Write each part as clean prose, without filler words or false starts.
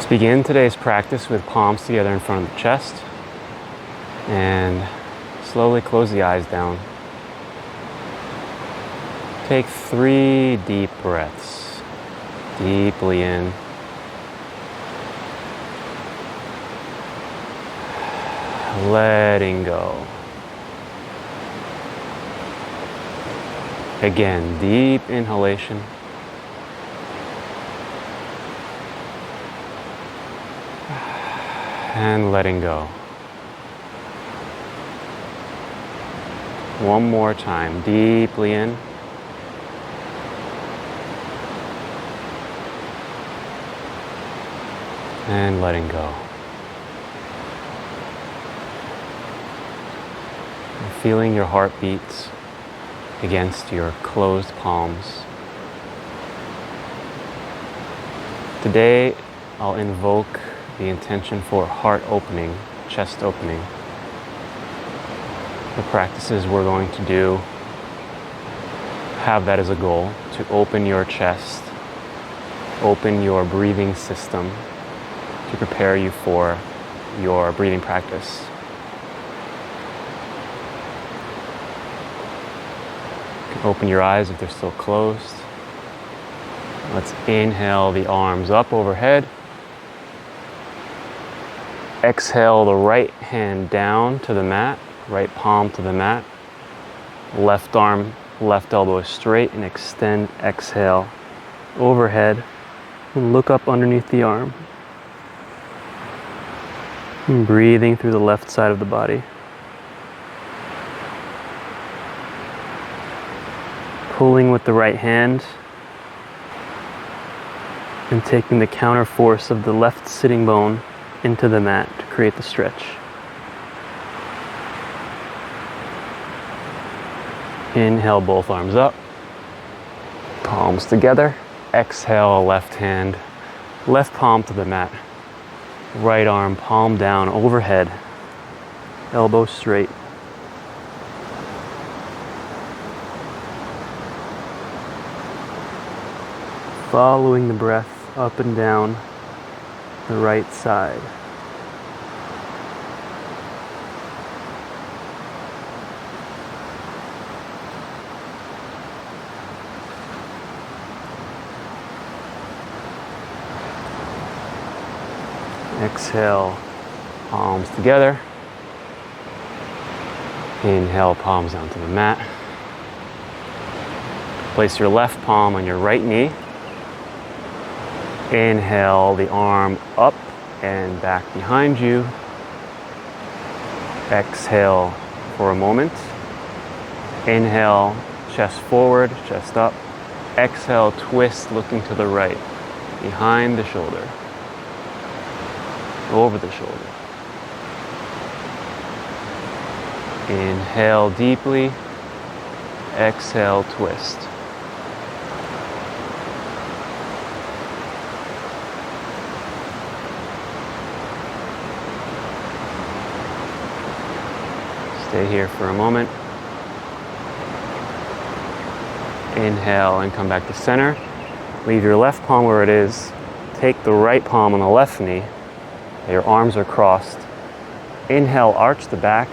Let's begin today's practice with palms together in front of the chest and slowly close the eyes down. Take 3 deep breaths, deeply in. Letting go. Again, deep inhalation. And letting go. One more time, deeply in. And letting go. And feeling your heartbeats against your closed palms. Today, I'll invoke the intention for heart opening, chest opening. The practices we're going to do have that as a goal, to open your chest, open your breathing system, to prepare you for your breathing practice. You can open your eyes if they're still closed. Let's inhale the arms up overhead. Exhale the right hand down to the mat, right palm to the mat. Left arm, left elbow straight, and extend, exhale overhead. And look up underneath the arm. And breathing through the left side of the body. Pulling with the right hand and taking the counter force of the left sitting bone into the mat to create the stretch. Inhale, both arms up, palms together. Exhale, left hand, left palm to the mat. Right arm, palm down, overhead, elbow straight. Following the breath up and down the right side. Exhale, palms together. Inhale, palms down to the mat. Place your left palm on your right knee. Inhale the arm up and back behind you. Exhale for a moment. Inhale, chest forward, chest up. Exhale, twist looking to the right, behind the shoulder, over the shoulder. Inhale deeply. Exhale, twist. Stay here for a moment. Inhale and come back to center. Leave your left palm where it is. Take the right palm on the left knee. Your arms are crossed. Inhale, arch the back.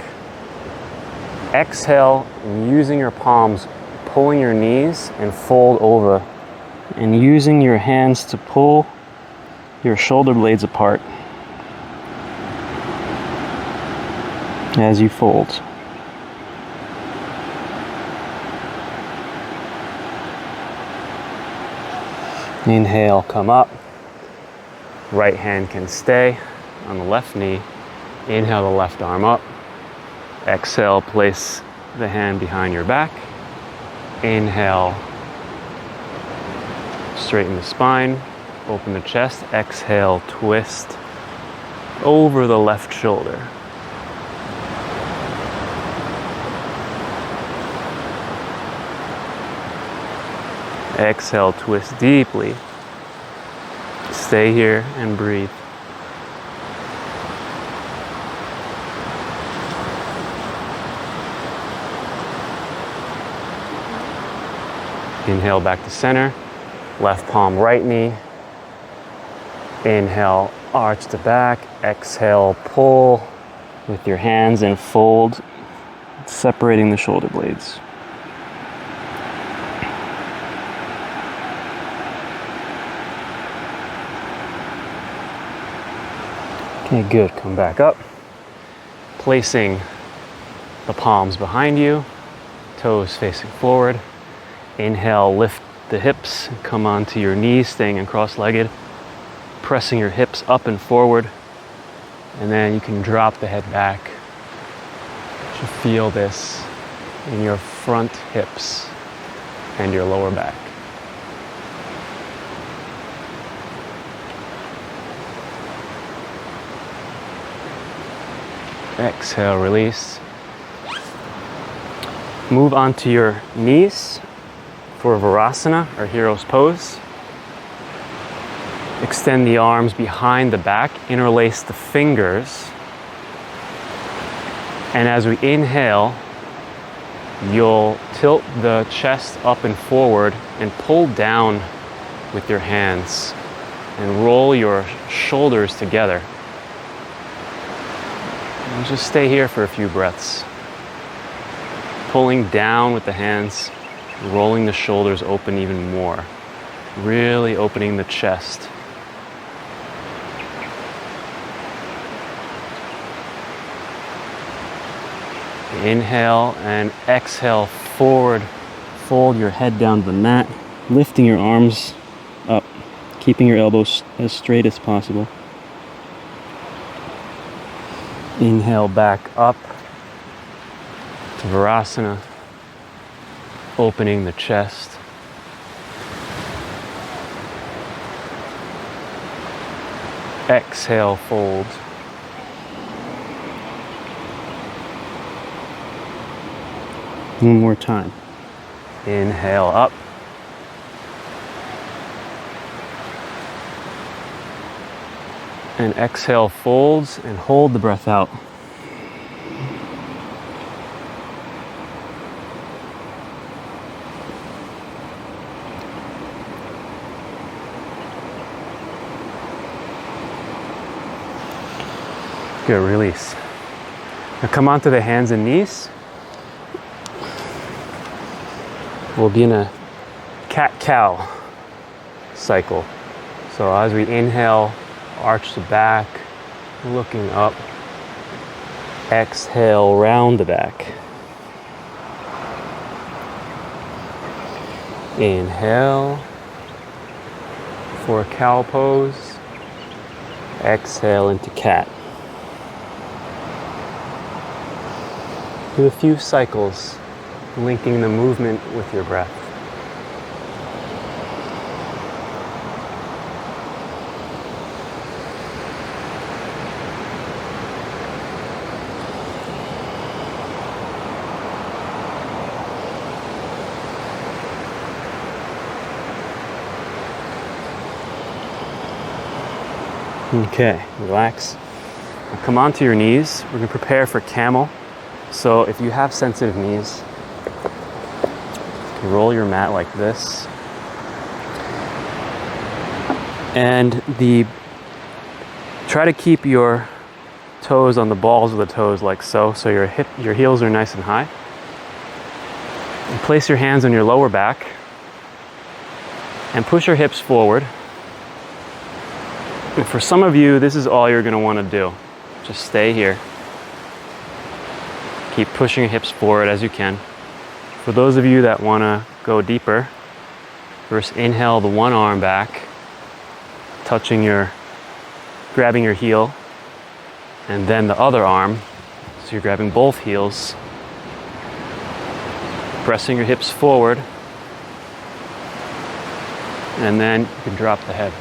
Exhale, using your palms, pulling your knees and fold over. And using your hands to pull your shoulder blades apart as you fold. Inhale, come up. Right hand can stay on the left knee. Inhale the left arm up. Exhale, place the hand behind your back. Inhale, straighten the spine, open the chest. Exhale, twist over the left shoulder. Exhale, twist deeply. Stay here and breathe. Inhale back to center. Left palm, right knee. Inhale, arch the back. Exhale, pull with your hands and fold, separating the shoulder blades. Okay, good. Come back up. Placing the palms behind you, toes facing forward. Inhale, lift the hips, come onto your knees, staying cross-legged, pressing your hips up and forward, and then you can drop the head back. You should feel this in your front hips and your lower back. Exhale, release. Move onto your knees for Virasana, or hero's pose. Extend the arms behind the back, interlace the fingers. And as we inhale, you'll tilt the chest up and forward and pull down with your hands and roll your shoulders together. And just stay here for a few breaths. Pulling down with the hands, rolling the shoulders open even more. Really opening the chest. Inhale and exhale forward. Fold your head down to the mat, lifting your arms up, keeping your elbows as straight as possible. Inhale back up to Virasana, opening the chest. Exhale, fold. One more time. Inhale up. And exhale, folds, and hold the breath out. Good, release. Now come onto the hands and knees. We'll be in a cat-cow cycle. So as we inhale, arch the back, looking up. Exhale, round the back. Inhale for a cow pose. Exhale into cat. Do a few cycles, linking the movement with your breath. Okay, relax. Now come onto your knees. We're going to prepare for camel. So if you have sensitive knees, you roll your mat like this. And try to keep your toes on the balls of the toes like so your heels are nice and high. And place your hands on your lower back and push your hips forward. And for some of you, this is all you're going to want to do. Just stay here. Keep pushing your hips forward as you can. For those of you that want to go deeper, first inhale the one arm back, grabbing your heel, and then the other arm. So you're grabbing both heels, pressing your hips forward, and then you can drop the head.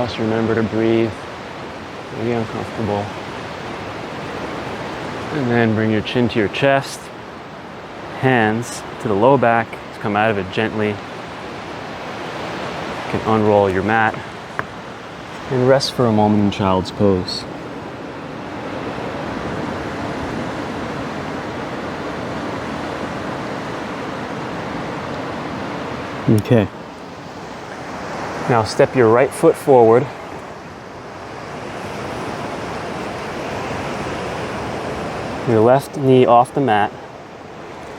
Just remember to breathe, be uncomfortable. And then bring your chin to your chest, hands to the low back, just come out of it gently. You can unroll your mat. And rest for a moment in child's pose. Okay. Now step your right foot forward. Your left knee off the mat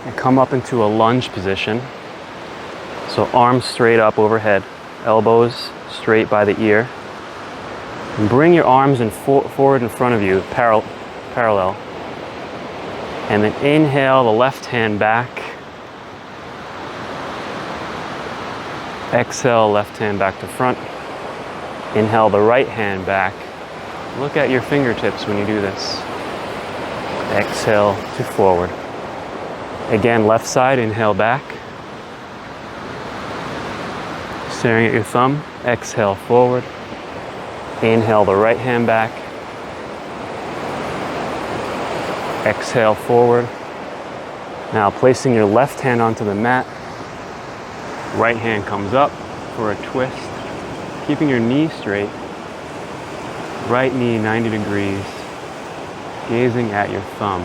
and come up into a lunge position. So arms straight up overhead, elbows straight by the ear. And bring your arms forward in front of you, parallel. And then inhale the left hand back. Exhale, left hand back to front. Inhale the right hand back. Look at your fingertips when you do this. Exhale to forward. Again, left side, inhale back. Staring at your thumb, exhale forward. Inhale the right hand back. Exhale forward. Now placing your left hand onto the mat. Right hand comes up for a twist. Keeping your knee straight. Right knee 90 degrees. Gazing at your thumb.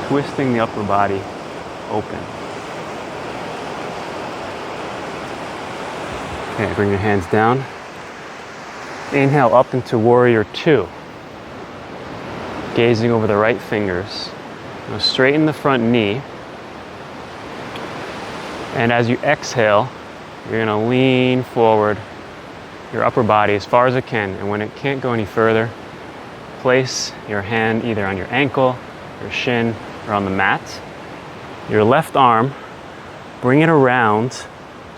Twisting the upper body open. Okay, bring your hands down. Inhale up into warrior two. Gazing over the right fingers. Now straighten the front knee. And as you exhale, you're gonna lean forward your upper body as far as it can. And when it can't go any further, place your hand either on your ankle, your shin, or on the mat. Your left arm, bring it around,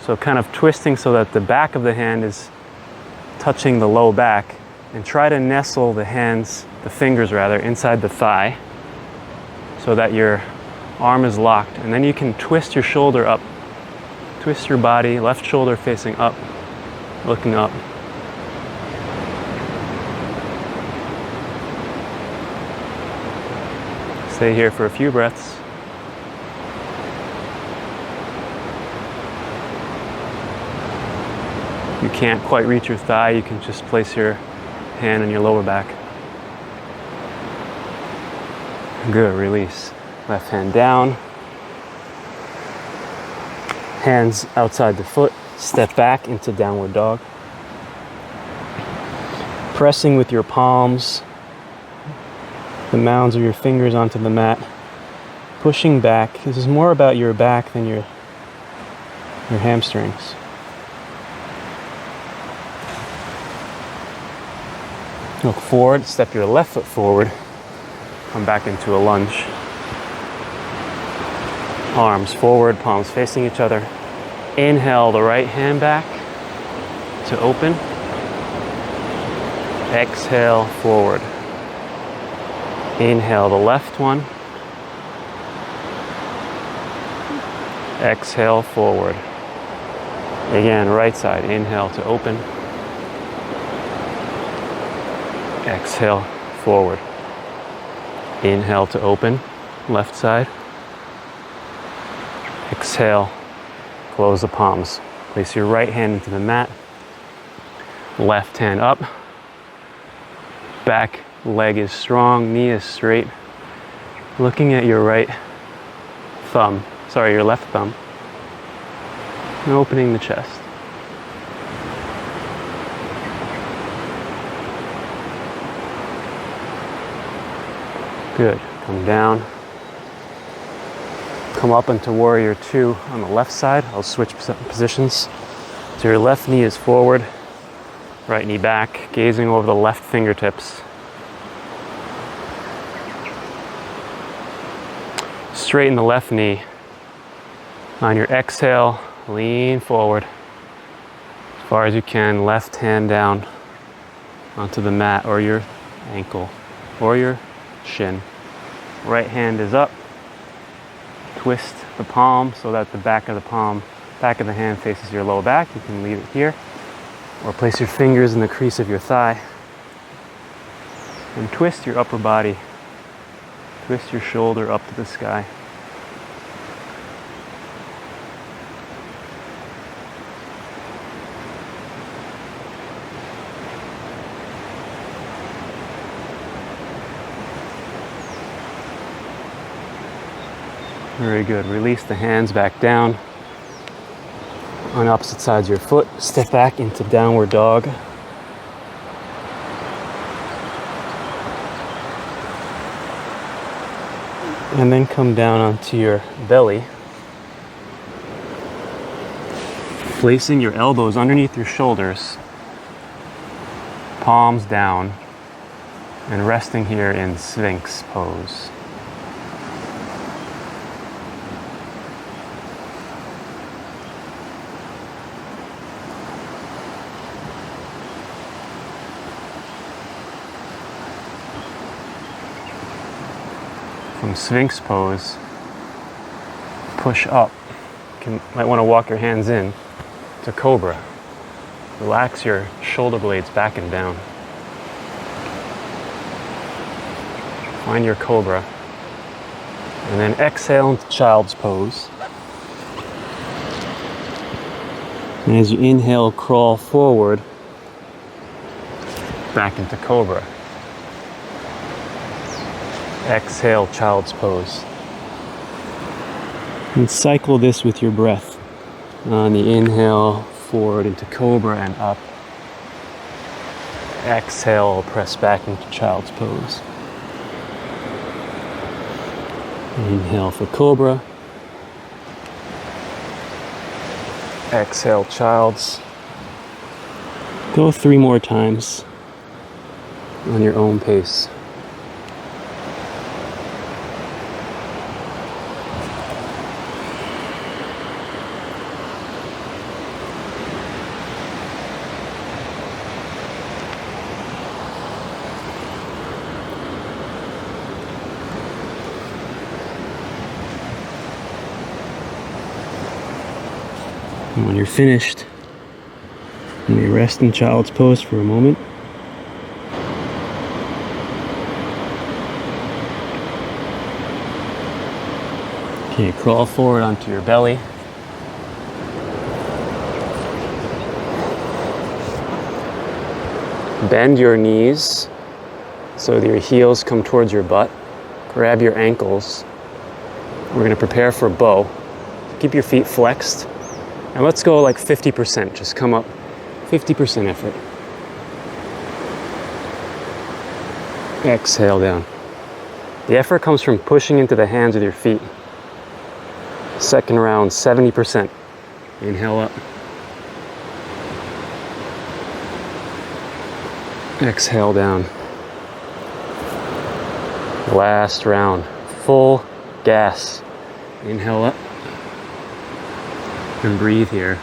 so kind of twisting so that the back of the hand is touching the low back, and try to nestle the fingers inside the thigh so that your arm is locked. And then you can twist your shoulder up, twist your body, left shoulder facing up, looking up. Stay here for a few breaths. If you can't quite reach your thigh, you can just place your hand on your lower back. Good, release. Left hand down. Hands outside the foot. Step back into downward dog. Pressing with your palms, the mounds of your fingers onto the mat. Pushing back. This is more about your back than your hamstrings. Look forward, step your left foot forward. Come back into a lunge. Arms forward, palms facing each other. Inhale the right hand back to open. Exhale forward. Inhale the left one. Exhale forward. Again, right side. Inhale to open. Exhale forward. Inhale to open. Left side. Exhale. Close the palms. Place your right hand into the mat. Left hand up. Back leg is strong, knee is straight. Looking at your left thumb. And opening the chest. Good. Come down. Come up into warrior two on the left side. I'll switch positions. So your left knee is forward, right knee back, gazing over the left fingertips. Straighten the left knee. On your exhale, lean forward as far as you can. Left hand down onto the mat or your ankle or your shin. Right hand is up. Twist the palm so that the back of the hand faces your lower back. You can leave it here or place your fingers in the crease of your thigh and twist your upper body. Twist your shoulder up to the sky. Very good. Release the hands back down on opposite sides of your foot. Step back into downward dog. And then come down onto your belly, placing your elbows underneath your shoulders, palms down, and resting here in Sphinx pose. From Sphinx pose, push up. Might want to walk your hands in to Cobra. Relax your shoulder blades back and down. Find your Cobra. And then exhale into Child's pose. And as you inhale, crawl forward, back into Cobra. Exhale, Child's pose. And cycle this with your breath. On the inhale, forward into Cobra and up. Exhale, press back into Child's pose. Inhale for Cobra. Exhale, Child's. Go 3 more times on your own pace. And when you're finished, you may rest in Child's pose for a moment. Okay, crawl forward onto your belly. Bend your knees so that your heels come towards your butt. Grab your ankles. We're going to prepare for bow. Keep your feet flexed. And let's go like 50%. Just come up 50% effort. Exhale down. The effort comes from pushing into the hands with your feet. Second round, 70%. Inhale up. Exhale down. Last round, full gas. Inhale up. And breathe here.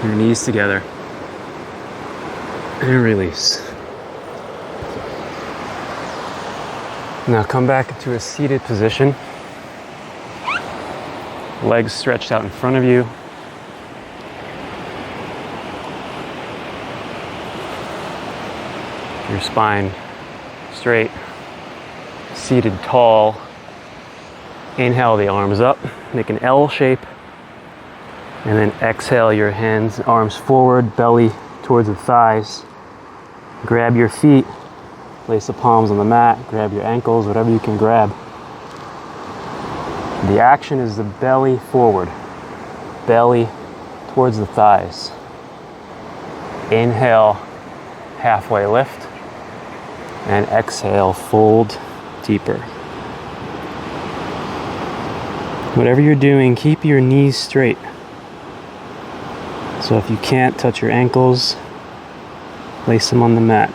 Your knees together. And release. Now come back into a seated position. Legs stretched out in front of you. Your spine straight. Seated tall. Inhale the arms up, make an L shape, and then exhale your hands, arms forward, belly towards the thighs. Grab your feet, place the palms on the mat, grab your ankles, whatever you can grab. The action is the belly forward, belly towards the thighs. Inhale, halfway lift, and exhale, fold deeper. Whatever you're doing, keep your knees straight. So if you can't touch your ankles, place them on the mat.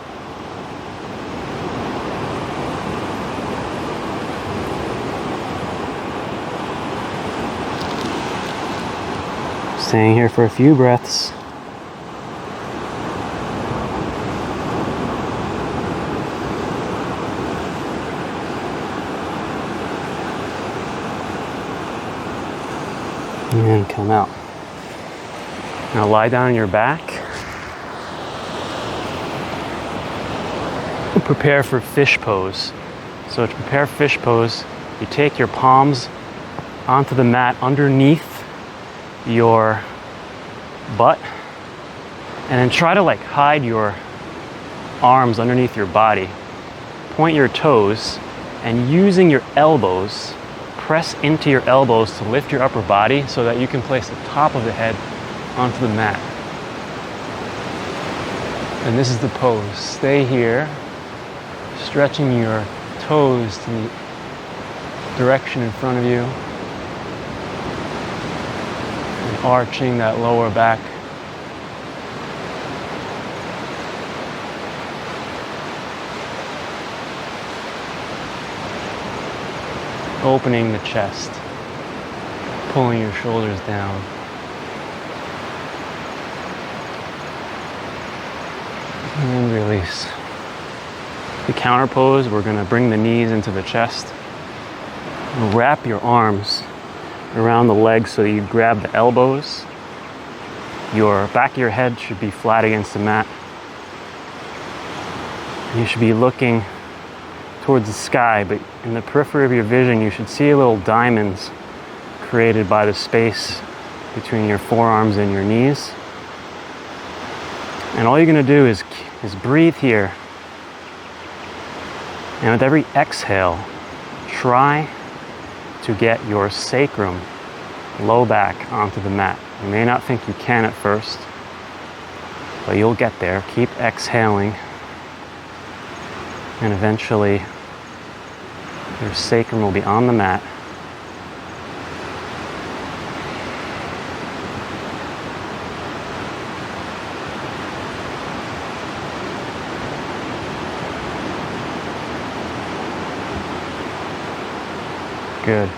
Staying here for a few breaths. And come out. Now lie down on your back. Prepare for fish pose. So to prepare fish pose, you take your palms onto the mat underneath your butt, and then try to like hide your arms underneath your body. point your toes and using your elbows, press into your elbows to lift your upper body so that you can place the top of the head onto the mat. And this is the pose. Stay here, stretching your toes to the direction in front of you, and arching that lower back. Opening the chest, pulling your shoulders down. And release. The counter pose, we're going to bring the knees into the chest. Wrap your arms around the legs so you grab the elbows. Your back of your head should be flat against the mat. You should be looking towards the sky, but in the periphery of your vision, you should see little diamonds created by the space between your forearms and your knees. And all you're going to do is breathe here. And with every exhale, try to get your sacrum, low back, onto the mat. You may not think you can at first, but you'll get there. Keep exhaling, and eventually your sacrum will be on the mat. Good.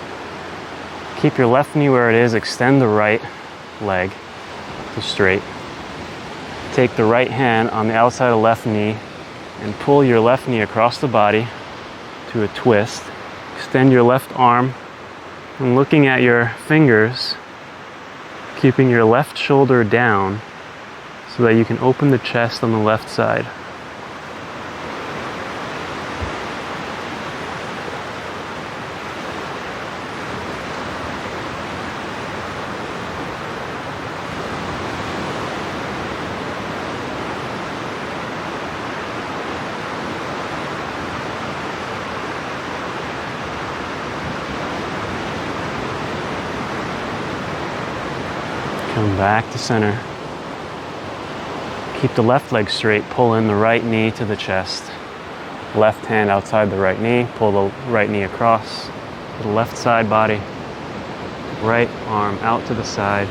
Keep your left knee where it is. Extend the right leg to straight. Take the right hand on the outside of the left knee and pull your left knee across the body to a twist. Extend your left arm and looking at your fingers, keeping your left shoulder down so that you can open the chest on the left side. Come back to center. Keep the left leg straight. Pull in the right knee to the chest. Left hand outside the right knee. Pull the right knee across to the left side body. Right arm out to the side.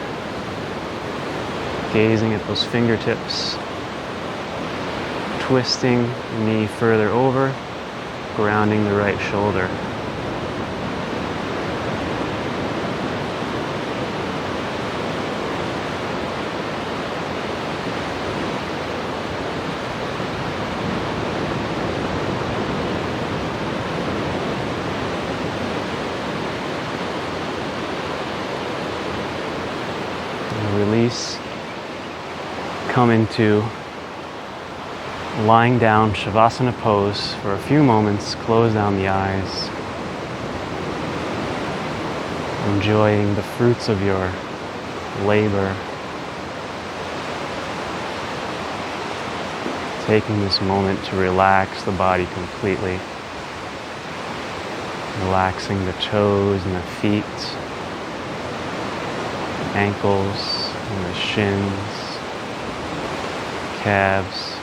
Gazing at those fingertips. Twisting the knee further over. Grounding the right shoulder. Release. Come into lying down Shavasana pose for a few moments. Close down the eyes. Enjoying the fruits of your labor. Taking this moment to relax the body completely. Relaxing the toes and the feet, ankles, and the shins, calves,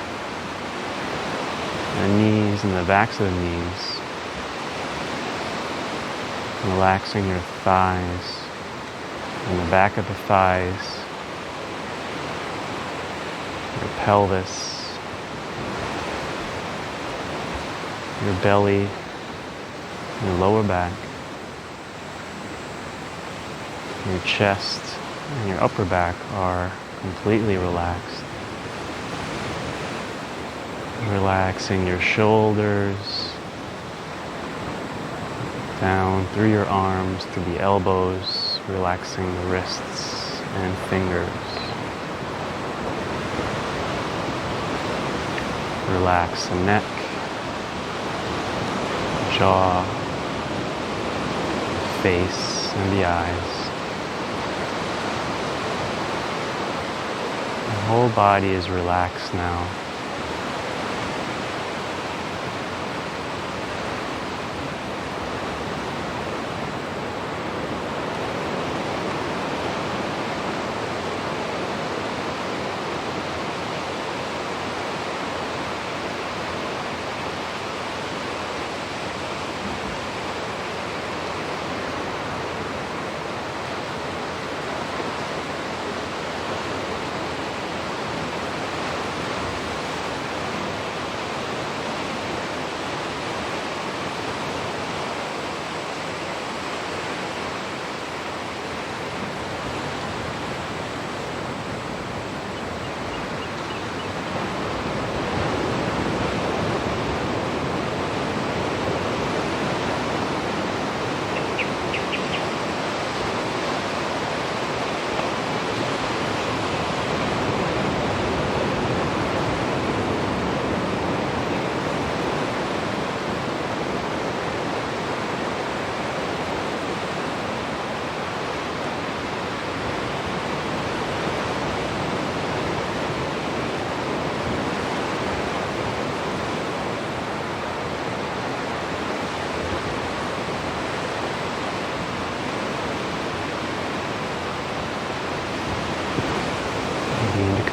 the knees and the backs of the knees. Relaxing your thighs and the back of the thighs, your pelvis, your belly, your lower back, your chest and your upper back are completely relaxed. Relaxing your shoulders down through your arms to the elbows, relaxing the wrists and fingers. Relax the neck, jaw, face, and the eyes. The whole body is relaxed now.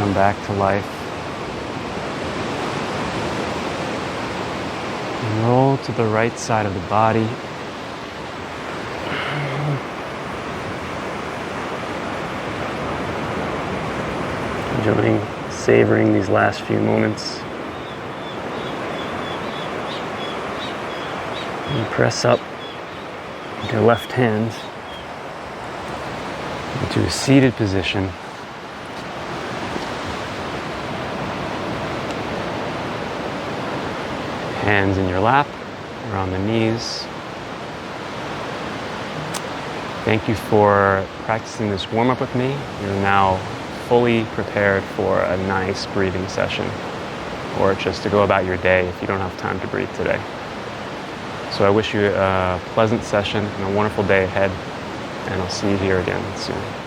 come back to life. And roll to the right side of the body. Enjoying, savoring these last few moments. And press up with your left hand into a seated position. Hands in your lap or on the knees. Thank you for practicing this warm-up with me. You're now fully prepared for a nice breathing session, or just to go about your day if you don't have time to breathe today. So I wish you a pleasant session and a wonderful day ahead, and I'll see you here again soon.